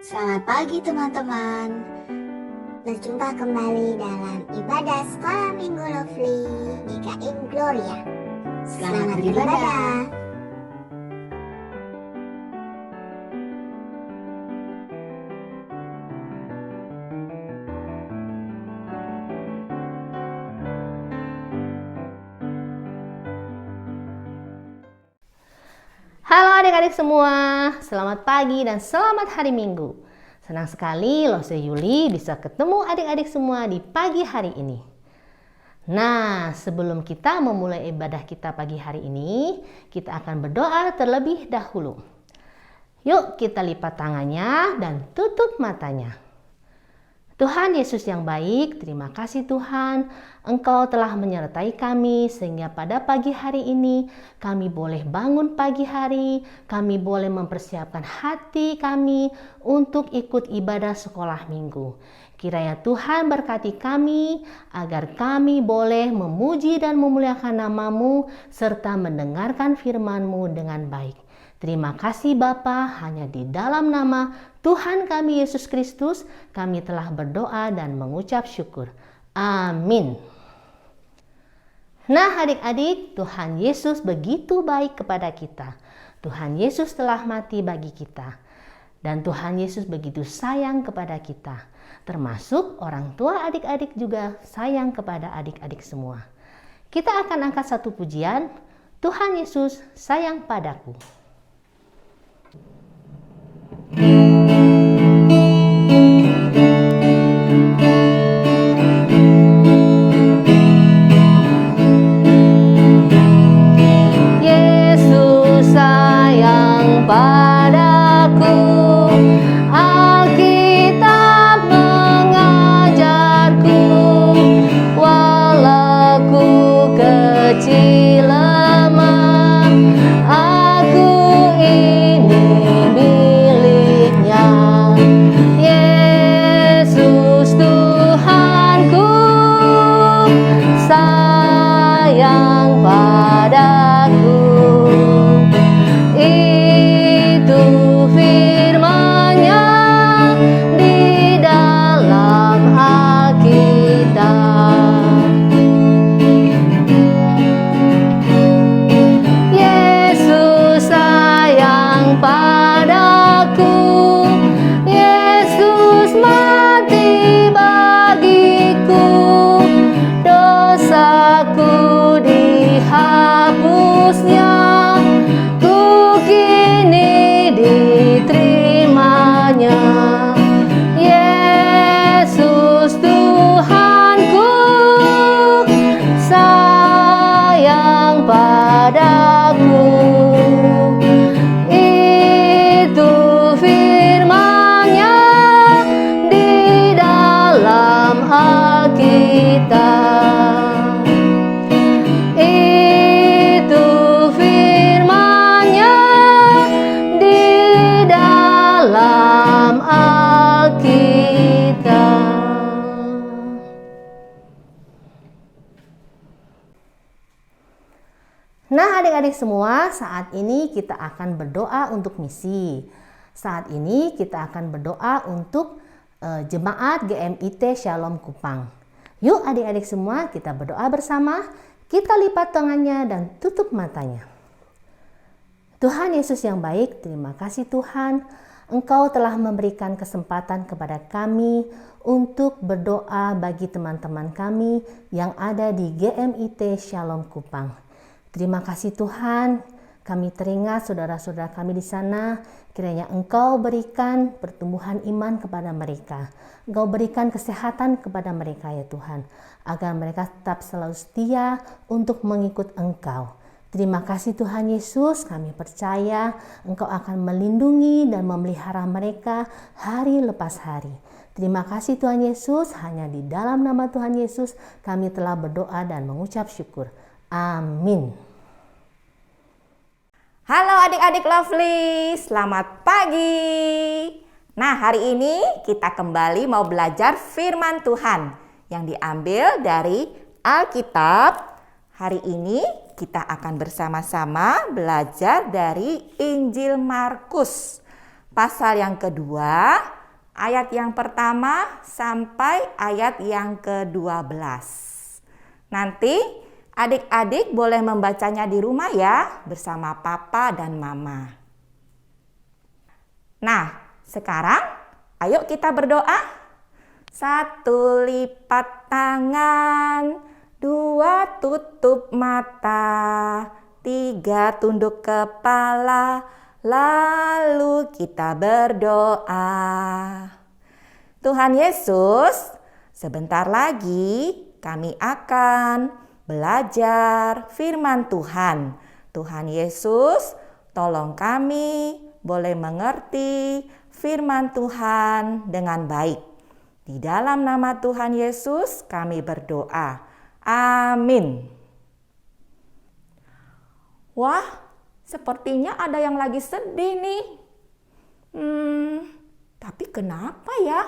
Selamat pagi teman-teman. Berjumpa kembali dalam ibadah sekolah minggu Lovely GKM Gloria. Selamat beribadah. Halo adik-adik semua, selamat pagi dan selamat hari Minggu. Senang sekali Lose Yuli bisa ketemu adik-adik semua di pagi hari ini. Nah, sebelum kita memulai ibadah kita pagi hari ini, kita akan berdoa terlebih dahulu. Yuk kita lipat tangannya dan tutup matanya. Tuhan Yesus yang baik, terima kasih Tuhan, Engkau telah menyertai kami sehingga pada pagi hari ini kami boleh bangun pagi hari, kami boleh mempersiapkan hati kami untuk ikut ibadah sekolah minggu. Kiranya Tuhan berkati kami agar kami boleh memuji dan memuliakan nama-Mu serta mendengarkan firman-Mu dengan baik. Terima kasih Bapa, hanya di dalam nama Tuhan kami Yesus Kristus kami telah berdoa dan mengucap syukur. Amin. Nah adik-adik, Tuhan Yesus begitu baik kepada kita. Tuhan Yesus telah mati bagi kita. Dan Tuhan Yesus begitu sayang kepada kita. Termasuk orang tua adik-adik juga sayang kepada adik-adik semua. Kita akan angkat satu pujian, Tuhan Yesus sayang padaku. Yesus sayang padaku, Alkitab mengajarku, walau ku kecil lemah, aku ini miliknya. Yesus Tuhanku sayang padaku. Itu firman-Nya di dalam Alkitab. Yesus sayang padaku, Yesus mati bagiku, dosaku dihapusnya, ku kini diterimanya. Yesus Tuhanku sayang padaku. Itu firman-Nya di dalam Alkitab. Itu firman-Nya di dalam Alkitab. Nah adik-adik semua, saat ini kita akan berdoa untuk misi. Saat ini kita akan berdoa untuk jemaat GMIT Shalom Kupang. Yuk adik-adik semua kita berdoa bersama, kita lipat tangannya dan tutup matanya. Tuhan Yesus yang baik, terima kasih Tuhan, Engkau telah memberikan kesempatan kepada kami untuk berdoa bagi teman-teman kami yang ada di GMIT Shalom Kupang. Terima kasih Tuhan, kami teringat saudara-saudara kami di sana, kiranya Engkau berikan pertumbuhan iman kepada mereka. Engkau berikan kesehatan kepada mereka ya Tuhan, agar mereka tetap selalu setia untuk mengikut Engkau. Terima kasih Tuhan Yesus, kami percaya Engkau akan melindungi dan memelihara mereka hari lepas hari. Terima kasih Tuhan Yesus, hanya di dalam nama Tuhan Yesus kami telah berdoa dan mengucap syukur. Amin. Halo adik-adik Lovely, selamat pagi. Nah hari ini kita kembali mau belajar firman Tuhan yang diambil dari Alkitab. Hari ini kita akan bersama-sama belajar dari Injil Markus pasal yang kedua ayat yang pertama sampai ayat yang ke-12. Nanti adik-adik boleh membacanya di rumah ya, bersama papa dan mama. Nah, sekarang ayo kita berdoa. 1 lipat tangan, 2 tutup mata, 3 tunduk kepala, lalu kita berdoa. Tuhan Yesus, sebentar lagi kami akan belajar firman Tuhan. Tuhan Yesus, tolong kami boleh mengerti firman Tuhan dengan baik. Di dalam nama Tuhan Yesus kami berdoa. Amin. Wah, sepertinya ada yang lagi sedih nih. Tapi kenapa ya?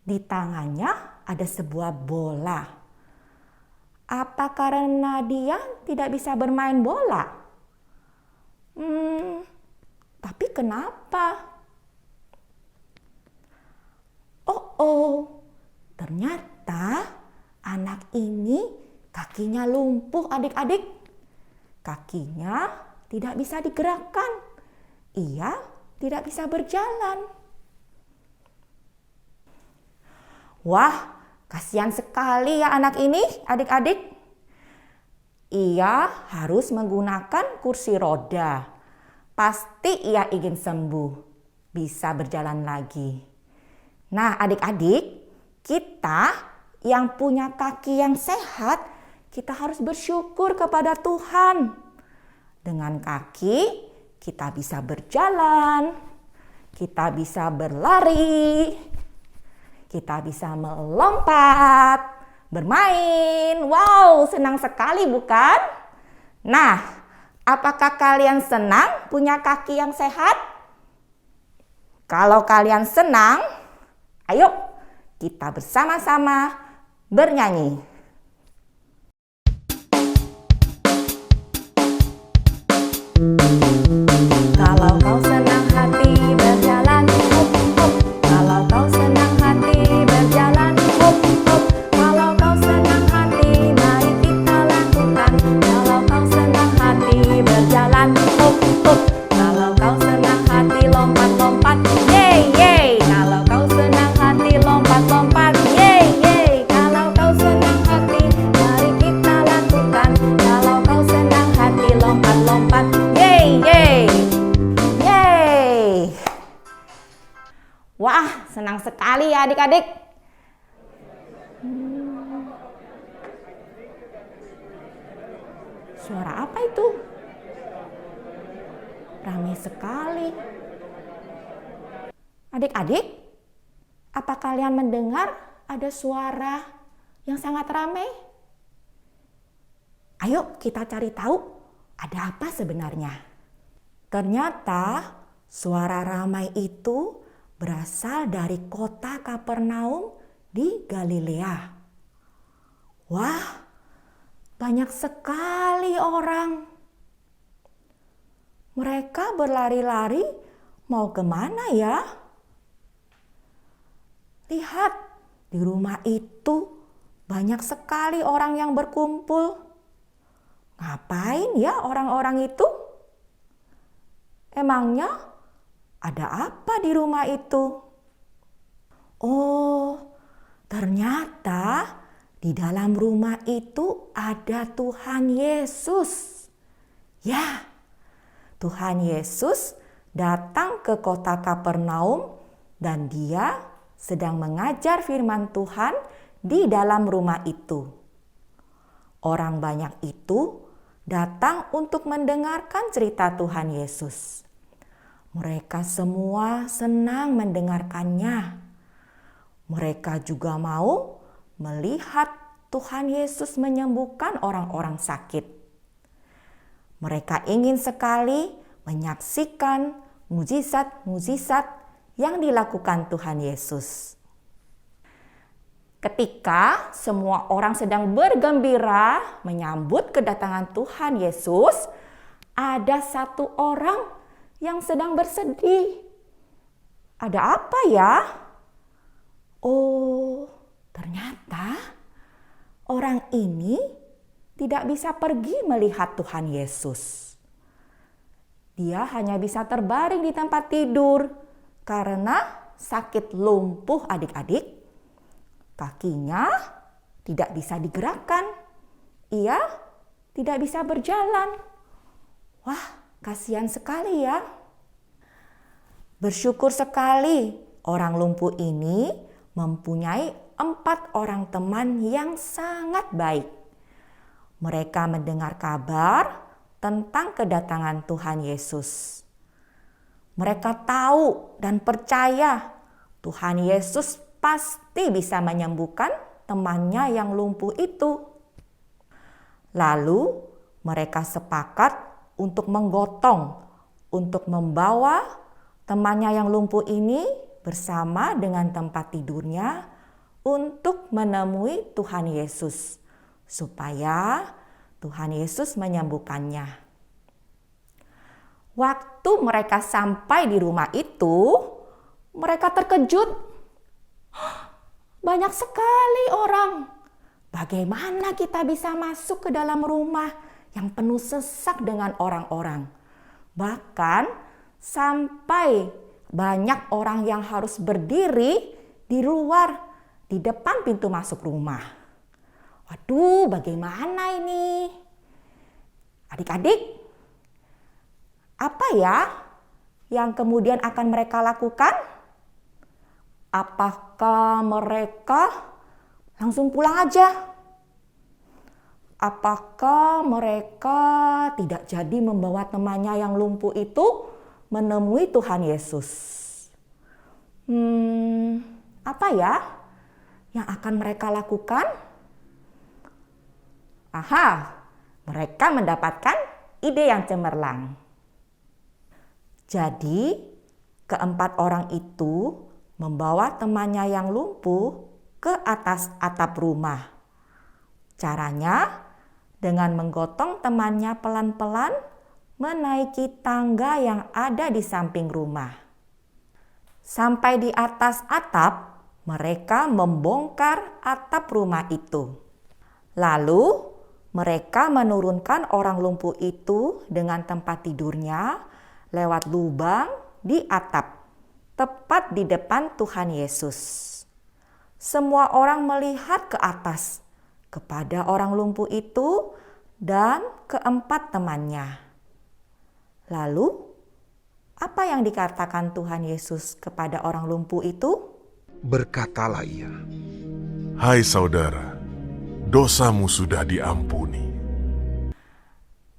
Di tangannya ada sebuah bola. Apa karena dia tidak bisa bermain bola? Tapi kenapa? Oh, ternyata anak ini kakinya lumpuh adik-adik. Kakinya tidak bisa digerakkan. Ia tidak bisa berjalan. Wah, kasihan sekali ya anak ini adik-adik. Ia harus menggunakan kursi roda. Pasti ia ingin sembuh, bisa berjalan lagi. Nah adik-adik, kita yang punya kaki yang sehat, kita harus bersyukur kepada Tuhan. Dengan kaki, kita bisa berjalan, kita bisa berlari, kita bisa melompat, bermain. Wow, senang sekali bukan? Nah, apakah kalian senang punya kaki yang sehat? Kalau kalian senang, ayo kita bersama-sama bernyanyi. Kalau kau senang hati berjalan, hop hop. Kalau kau senang hati berjalan, hop hop. Kalau kau senang hati, mari kita lakukan. Kalau kau senang hati berjalan, hop hop. Kalau kau senang hati lompat-lompat, yeay yeay. Kalau kau senang hati lompat-lompat, yeay yeay. Kalau kau senang hati, mari kita lakukan. Kalau kau senang hati lompat-lompat, yeay yeay. Yeay. Wah, senang sekali ya adik-adik. Suara apa itu? Ramai sekali. Adik-adik, apa kalian mendengar ada suara yang sangat ramai? Ayo kita cari tahu ada apa sebenarnya. Ternyata suara ramai itu berasal dari kota Kapernaum di Galilea. Wah, banyak sekali orang. Mereka berlari-lari mau kemana ya? Lihat, di rumah itu banyak sekali orang yang berkumpul. Ngapain ya orang-orang itu? Emangnya ada apa di rumah itu? Oh, ternyata di dalam rumah itu ada Tuhan Yesus. Ya, Tuhan Yesus datang ke kota Kapernaum dan dia sedang mengajar firman Tuhan di dalam rumah itu. Orang banyak itu datang untuk mendengarkan cerita Tuhan Yesus. Mereka semua senang mendengarkannya. Mereka juga mau melihat Tuhan Yesus menyembuhkan orang-orang sakit. Mereka ingin sekali menyaksikan mukjizat-mukjizat yang dilakukan Tuhan Yesus. Ketika semua orang sedang bergembira menyambut kedatangan Tuhan Yesus, ada satu orang yang sedang bersedih. Ada apa ya? Oh, ternyata orang ini tidak bisa pergi melihat Tuhan Yesus. Dia hanya bisa terbaring di tempat tidur karena sakit lumpuh adik-adik. Kakinya tidak bisa digerakkan. Ia tidak bisa berjalan. Wah, kasihan sekali ya. Bersyukur sekali orang lumpuh ini mempunyai 4 orang teman yang sangat baik. Mereka mendengar kabar tentang kedatangan Tuhan Yesus. Mereka tahu dan percaya Tuhan Yesus pasti bisa menyembuhkan temannya yang lumpuh itu. Lalu mereka sepakat untuk menggotong, untuk membawa temannya yang lumpuh ini bersama dengan tempat tidurnya untuk menemui Tuhan Yesus, supaya Tuhan Yesus menyembuhkannya. Waktu mereka sampai di rumah itu, mereka terkejut. Banyak sekali orang. Bagaimana kita bisa masuk ke dalam rumah yang penuh sesak dengan orang-orang? Bahkan sampai banyak orang yang harus berdiri di luar, di depan pintu masuk rumah. Waduh, bagaimana ini? Adik-adik, apa ya yang kemudian akan mereka lakukan? Apakah mereka langsung pulang aja? Apakah mereka tidak jadi membawa temannya yang lumpuh itu menemui Tuhan Yesus? Apa ya yang akan mereka lakukan? Mereka mendapatkan ide yang cemerlang. Jadi, keempat orang itu membawa temannya yang lumpuh ke atas atap rumah. Caranya dengan menggotong temannya pelan-pelan menaiki tangga yang ada di samping rumah. Sampai di atas atap, mereka membongkar atap rumah itu. Lalu mereka menurunkan orang lumpuh itu dengan tempat tidurnya lewat lubang di atap, tepat di depan Tuhan Yesus. Semua orang melihat ke atas, kepada orang lumpuh itu dan keempat temannya. Lalu, apa yang dikatakan Tuhan Yesus kepada orang lumpuh itu? Berkatalah ia, "Hai saudara, dosamu sudah diampuni."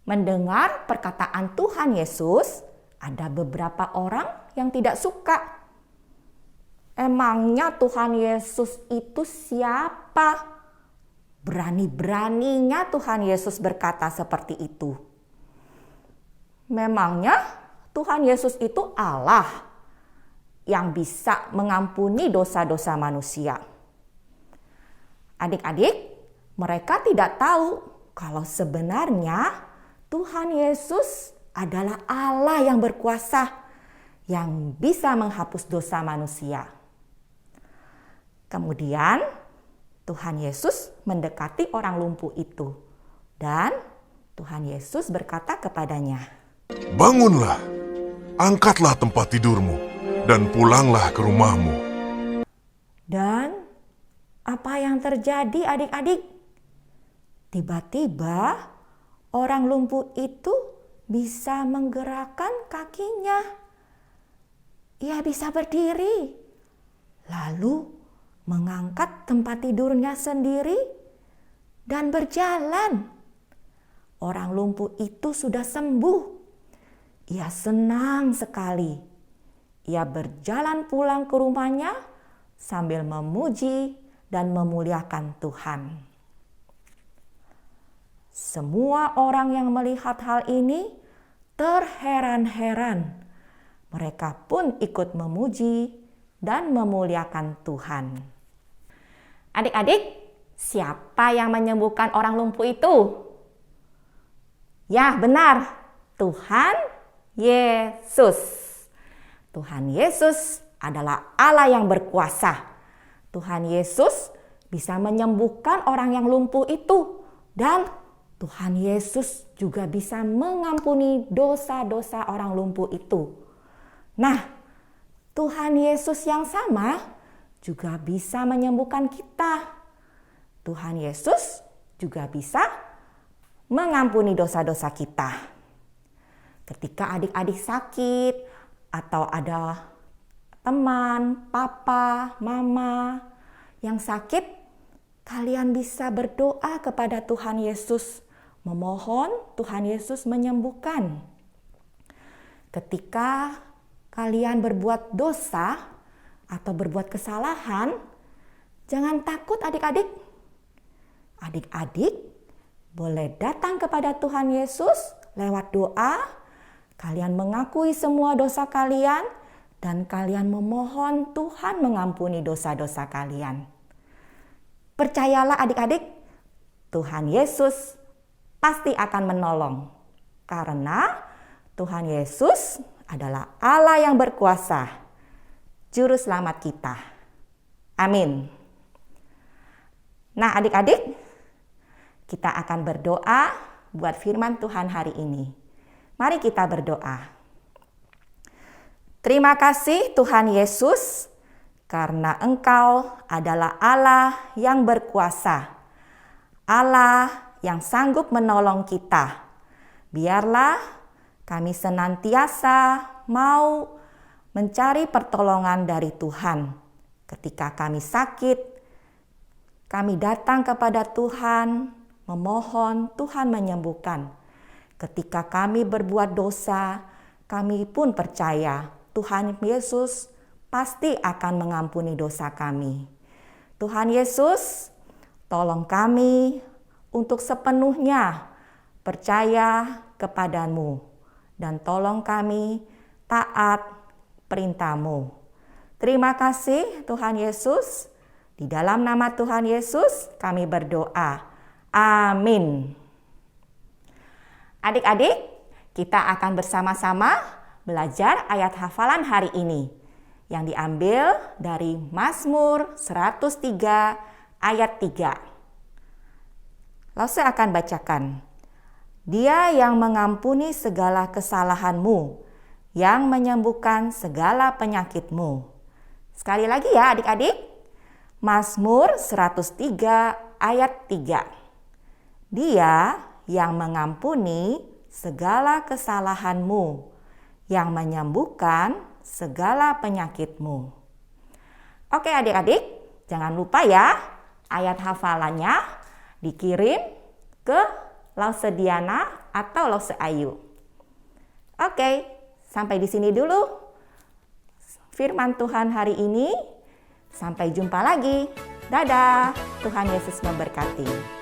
Mendengar perkataan Tuhan Yesus, ada beberapa orang yang tidak suka. Emangnya Tuhan Yesus itu siapa? Berani-beraninya Tuhan Yesus berkata seperti itu. Memangnya Tuhan Yesus itu Allah yang bisa mengampuni dosa-dosa manusia. Adik-adik, mereka tidak tahu kalau sebenarnya Tuhan Yesus adalah Allah yang berkuasa, yang bisa menghapus dosa manusia. Kemudian Tuhan Yesus mendekati orang lumpuh itu, dan Tuhan Yesus berkata kepadanya, "Bangunlah, angkatlah tempat tidurmu, dan pulanglah ke rumahmu." Dan apa yang terjadi adik-adik? Tiba-tiba orang lumpuh itu bisa menggerakkan kakinya. Ia bisa berdiri, lalu mengangkat tempat tidurnya sendiri dan berjalan. Orang lumpuh itu sudah sembuh. Ia senang sekali. Ia berjalan pulang ke rumahnya sambil memuji dan memuliakan Tuhan. Semua orang yang melihat hal ini terheran-heran. Mereka pun ikut memuji dan memuliakan Tuhan. Adik-adik, siapa yang menyembuhkan orang lumpuh itu? Ya, benar, Tuhan Yesus. Tuhan Yesus adalah Allah yang berkuasa. Tuhan Yesus bisa menyembuhkan orang yang lumpuh itu, dan Tuhan Yesus juga bisa mengampuni dosa-dosa orang lumpuh itu. Nah, Tuhan Yesus yang sama juga bisa menyembuhkan kita. Tuhan Yesus juga bisa mengampuni dosa-dosa kita. Ketika adik-adik sakit atau ada teman, papa, mama yang sakit, kalian bisa berdoa kepada Tuhan Yesus, memohon Tuhan Yesus menyembuhkan. Ketika kalian berbuat dosa atau berbuat kesalahan, jangan takut adik-adik. Adik-adik boleh datang kepada Tuhan Yesus lewat doa. Kalian mengakui semua dosa kalian dan kalian memohon Tuhan mengampuni dosa-dosa kalian. Percayalah adik-adik, Tuhan Yesus pasti akan menolong. Karena Tuhan Yesus adalah Allah yang berkuasa, Juru Selamat kita. Amin. Nah adik-adik, kita akan berdoa buat firman Tuhan hari ini. Mari kita berdoa. Terima kasih Tuhan Yesus, karena Engkau adalah Allah yang berkuasa, Allah yang sanggup menolong kita. Biarlah kami senantiasa mau mencari pertolongan dari Tuhan. Ketika kami sakit, kami datang kepada Tuhan, memohon Tuhan menyembuhkan. Ketika kami berbuat dosa, kami pun percaya Tuhan Yesus pasti akan mengampuni dosa kami. Tuhan Yesus, tolong kami untuk sepenuhnya percaya kepadamu dan tolong kami taat perintah-Mu. Terima kasih Tuhan Yesus. Di dalam nama Tuhan Yesus kami berdoa. Amin. Adik-adik, kita akan bersama-sama belajar ayat hafalan hari ini yang diambil dari Mazmur 103 ayat 3. Lalu saya akan bacakan. Dia yang mengampuni segala kesalahanmu, yang menyembuhkan segala penyakitmu. Sekali lagi ya adik-adik. Mazmur 103 ayat 3. Dia yang mengampuni segala kesalahanmu, yang menyembuhkan segala penyakitmu. Oke adik-adik, jangan lupa ya, ayat hafalannya dikirim ke Lause Diana atau Lause Ayu. Oke, sampai di sini dulu firman Tuhan hari ini. Sampai jumpa lagi. Dadah, Tuhan Yesus memberkati.